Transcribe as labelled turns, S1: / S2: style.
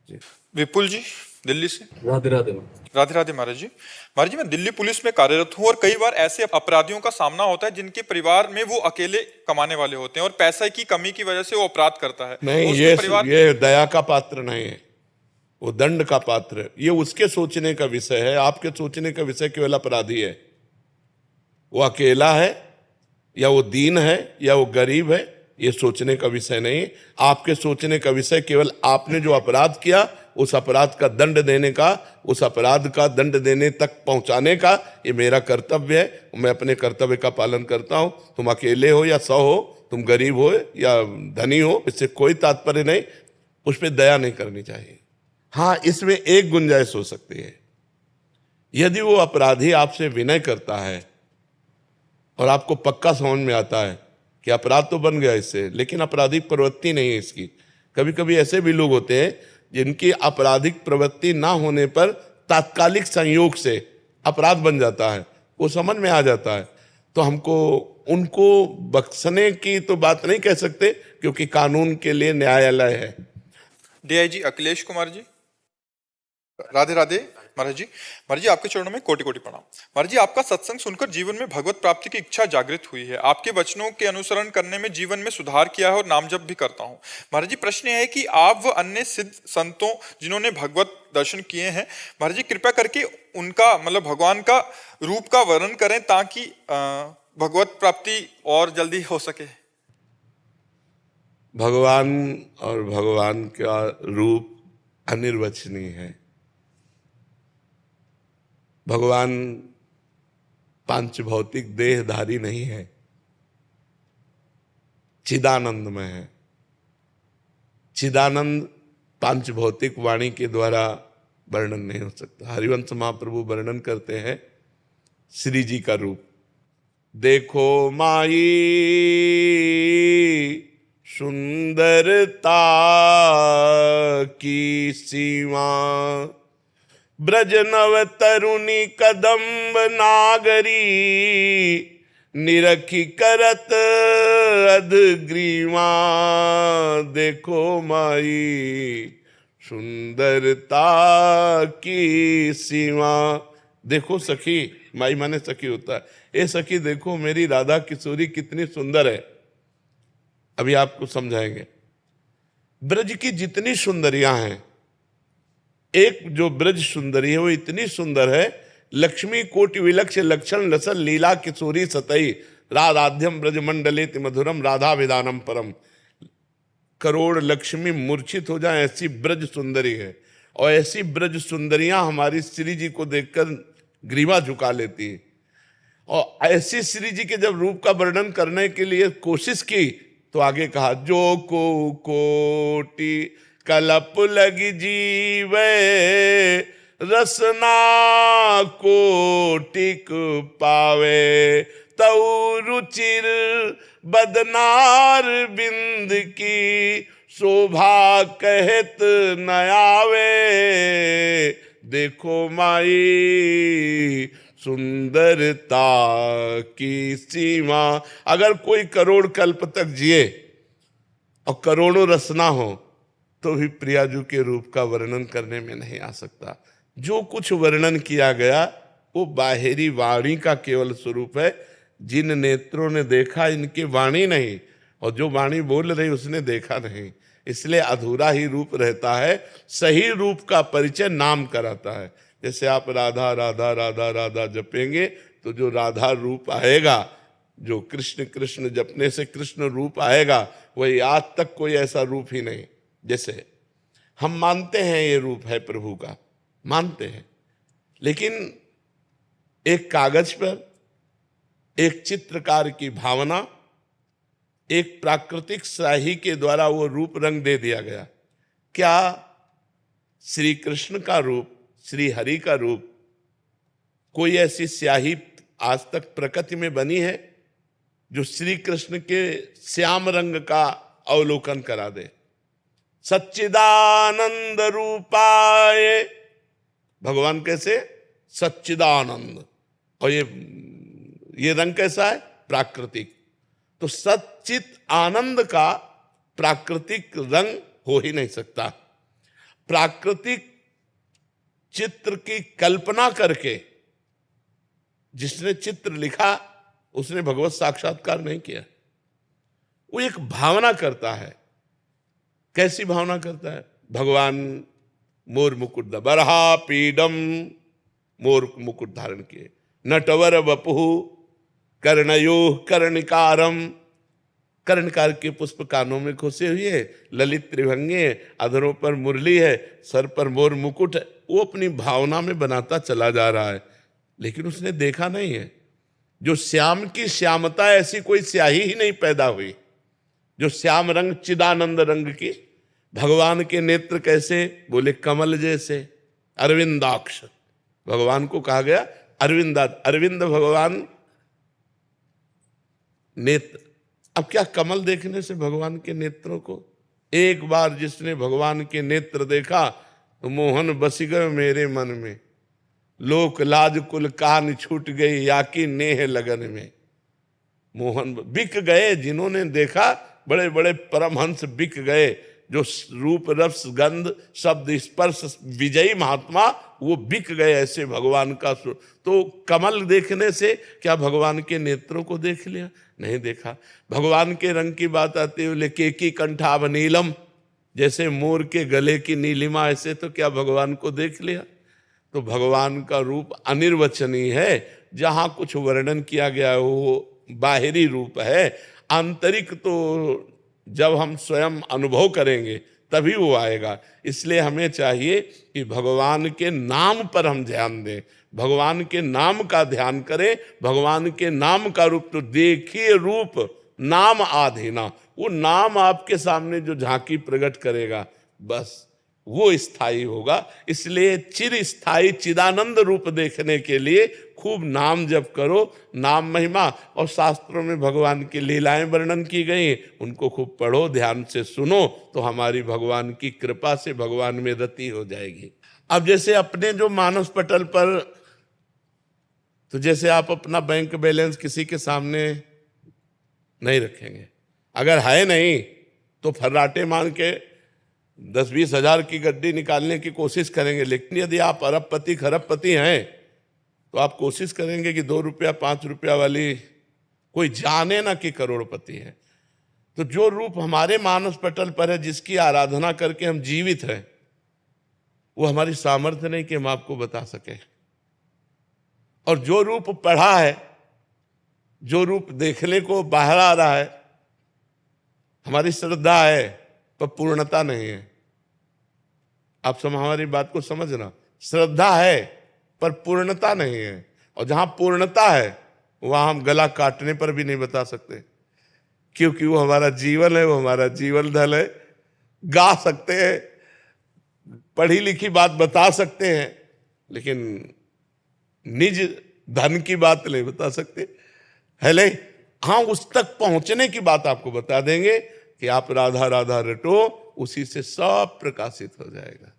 S1: जी।
S2: विपुल जी दिल्ली से।
S3: राधे राधे।
S2: राधे राधे महाराज जी। महाराज जी, मैं दिल्ली पुलिस में कार्यरत हूँ और कई बार ऐसे अपराधियों का सामना होता है जिनके परिवार में वो अकेले कमाने वाले होते हैं और पैसे की कमी की वजह से वो अपराध करता है।
S1: नहीं,
S2: और उसके परिवार
S1: ये दया का पात्र नहीं है, वो दंड का पात्र है। ये उसके सोचने का विषय है, आपके सोचने का विषय केवल अपराधी है। वो अकेला है या वो दीन है या वो गरीब है, ये सोचने का विषय नहीं। आपके सोचने का विषय केवल आपने जो अपराध किया उस अपराध का दंड देने का, उस अपराध का दंड देने तक पहुंचाने का ये मेरा कर्तव्य है। मैं अपने कर्तव्य का पालन करता हूं। तुम अकेले हो या 100 हो, तुम गरीब हो या धनी हो, इससे कोई तात्पर्य नहीं। उस पर दया नहीं करनी चाहिए। हाँ, इसमें एक गुंजाइश हो सकती है, यदि वो अपराधी आपसे विनय करता है और आपको पक्का समझ में आता है कि अपराध तो बन गया इससे, लेकिन आपराधिक प्रवृत्ति नहीं है इसकी। कभी कभी ऐसे भी लोग होते हैं जिनकी आपराधिक प्रवृत्ति ना होने पर तात्कालिक संयोग से अपराध बन जाता है, वो समझ में आ जाता है। तो हमको उनको बख्शने की तो बात नहीं कह सकते, क्योंकि कानून के लिए न्यायालय है।
S2: डीआईजी अखिलेश कुमार जी। राधे राधे महाराज जी। महाराज जी, आपके चरणों में कोटि कोटि प्रणाम। महाराज जी, आपका सत्संग सुनकर जीवन में भगवत प्राप्ति की इच्छा जागृत हुई है। आपके वचनों के अनुसरण करने में जीवन में सुधार किया है और नाम जप भी करता हूँ। महाराज जी, प्रश्न यह है कि आप व अन्य सिद्ध संतों जिन्होंने भगवत दर्शन किए हैं, महाराज जी कृपया करके उनका मतलब भगवान का रूप का वर्णन करें ताकि भगवत प्राप्ति और जल्दी हो सके।
S1: भगवान और भगवान का रूप अनिर्वचनीय है। भगवान पांच भौतिक देहधारी नहीं है, चिदानंद में है। चिदानंद पांच भौतिक वाणी के द्वारा वर्णन नहीं हो सकता। हरिवंश महाप्रभु वर्णन करते हैं श्री जी का रूप। देखो माई सुंदरता की सीमा, ब्रज नव तरुणी कदम्ब नागरी, निरखी करत अधग्रीवा। देखो माई सुंदरता की सीमा। देखो सखी, माई माने सखी होता है। ए सखी देखो मेरी राधा किशोरी कितनी सुंदर है। अभी आपको समझाएंगे। ब्रज की जितनी सुंदरियां हैं, एक जो ब्रज सुंदरी है वो इतनी सुंदर है, लक्ष्मी कोटि विलक्ष लक्षण लसन लीला किशोरी सतई, राधाध्यम ब्रज मंडलेत मधुरम राधा विदानम परम। करोड़ लक्ष्मी मूर्छित हो जाए ऐसी ब्रज सुंदरी है। और ऐसी ब्रज सुंदरियां हमारी श्री जी को देखकर ग्रीवा झुका लेती है। और ऐसी श्री जी के जब रूप का वर्णन करने के लिए कोशिश की तो आगे कहा, जो को कोटि कलप लगी जीवे, रसना कोटिक पावे, तऊ रुचिर बदनार बिंद की, शोभा कहत न आवे। देखो माई सुंदरता की सीमा। अगर कोई करोड़ कल्प तक जिए और करोड़ों रसना हो तो भी प्रियाजू के रूप का वर्णन करने में नहीं आ सकता। जो कुछ वर्णन किया गया वो बाहरी वाणी का केवल स्वरूप है। जिन नेत्रों ने देखा इनकी वाणी नहीं, और जो वाणी बोल रही उसने देखा नहीं, इसलिए अधूरा ही रूप रहता है। सही रूप का परिचय नाम कराता है। जैसे आप राधा राधा राधा राधा जपेंगे तो जो राधा रूप आएगा, जो कृष्ण कृष्ण जपने से कृष्ण रूप आएगा, वही आज तक कोई ऐसा रूप ही नहीं। जैसे हम मानते हैं ये रूप है प्रभु का, मानते हैं, लेकिन एक कागज पर एक चित्रकार की भावना, एक प्राकृतिक स्याही के द्वारा वो रूप रंग दे दिया गया। क्या श्री कृष्ण का रूप, श्री हरि का रूप, कोई ऐसी स्याही आज तक प्रकृति में बनी है जो श्री कृष्ण के श्याम रंग का अवलोकन करा दे? सच्चिदानंद रूपाय, भगवान कैसे? सच्चिदानंद। और ये रंग कैसा है? प्राकृतिक। तो सच्चित आनंद का प्राकृतिक रंग हो ही नहीं सकता। प्राकृतिक चित्र की कल्पना करके जिसने चित्र लिखा उसने भगवत साक्षात्कार नहीं किया। वो एक भावना करता है। कैसी भावना करता है? भगवान मोर मुकुट बरहा पीडम, मोर मुकुट धारण किए, नटवर वपुहु कर्णयो कर्णिकारम, कर्णकार के पुष्प कानों में खोसे हुए, ललित त्रिभंगे, अधरों पर मुरली है, सर पर मोर मुकुट है। वो अपनी भावना में बनाता चला जा रहा है, लेकिन उसने देखा नहीं है जो श्याम की श्यामता, ऐसी कोई स्याही ही नहीं पैदा हुई। जो श्याम रंग चिदानंद रंग की, भगवान के नेत्र कैसे? बोले कमल जैसे, अरविंदाक्ष। भगवान को कहा गया अरविंद भगवान नेत्र। अब क्या कमल देखने से भगवान के नेत्रों को? एक बार जिसने भगवान के नेत्र देखा तो मोहन बस गए मेरे मन में, लोक लाज कुल कान छूट गई या की नेह लगन में। मोहन बिक गए, जिन्होंने देखा बड़े बड़े परमहंस बिक गए, जो रूप रस गंध शब्द स्पर्श विजयी महात्मा वो बिक गए ऐसे भगवान का। तो कमल देखने से क्या भगवान के नेत्रों को देख लिया? नहीं देखा। भगवान के रंग की बात आती है, बोले केकी कंठाभ नीलम, जैसे मोर के गले की नीलिमा, ऐसे तो क्या भगवान को देख लिया? तो भगवान का रूप अनिर्वचनीय है। जहां कुछ वर्णन किया गया है वो बाहरी रूप है, आंतरिक तो जब हम स्वयं अनुभव करेंगे तभी वो आएगा। इसलिए हमें चाहिए कि भगवान के नाम पर हम ध्यान दें, भगवान के नाम का ध्यान करें। भगवान के नाम का रूप तो देखिए, रूप नाम आधीना, वो नाम आपके सामने जो झांकी प्रकट करेगा बस वो स्थायी होगा। इसलिए चिर स्थायी चिदानंद रूप देखने के लिए खूब नाम जप करो, नाम महिमा। और शास्त्रों में भगवान की लीलाएं वर्णन की गई, उनको खूब पढ़ो, ध्यान से सुनो, तो हमारी भगवान की कृपा से भगवान में रति हो जाएगी। अब जैसे अपने जो मानस पटल पर, तो जैसे आप अपना बैंक बैलेंस किसी के सामने नहीं रखेंगे, अगर है नहीं तो फर्राटे मान के 10-20 हजार की गड्डी निकालने की कोशिश करेंगे। लेकिन यदि आप अरबपति खरबपति हैं तो आप कोशिश करेंगे कि 2 रुपया 5 रुपया वाली कोई जाने ना कि करोड़पति है। तो जो रूप हमारे मानस पटल पर है, जिसकी आराधना करके हम जीवित हैं, वो हमारी सामर्थ्य नहीं कि हम आपको बता सके। और जो रूप पढ़ा है, जो रूप देखने को बाहर आ रहा है, हमारी श्रद्धा है पर पूर्णता नहीं है। आप सब हमारी बात को समझना, श्रद्धा है पर पूर्णता नहीं है। और जहां पूर्णता है वहां हम गला काटने पर भी नहीं बता सकते, क्योंकि वो हमारा जीवन है, वो हमारा जीवन धन है। गा सकते हैं, पढ़ी लिखी बात बता सकते हैं, लेकिन निज धन की बात नहीं बता सकते। हेले हाँ, उस तक पहुंचने की बात आपको बता देंगे कि आप राधा राधा रटो, उसी से सब प्रकाशित हो जाएगा।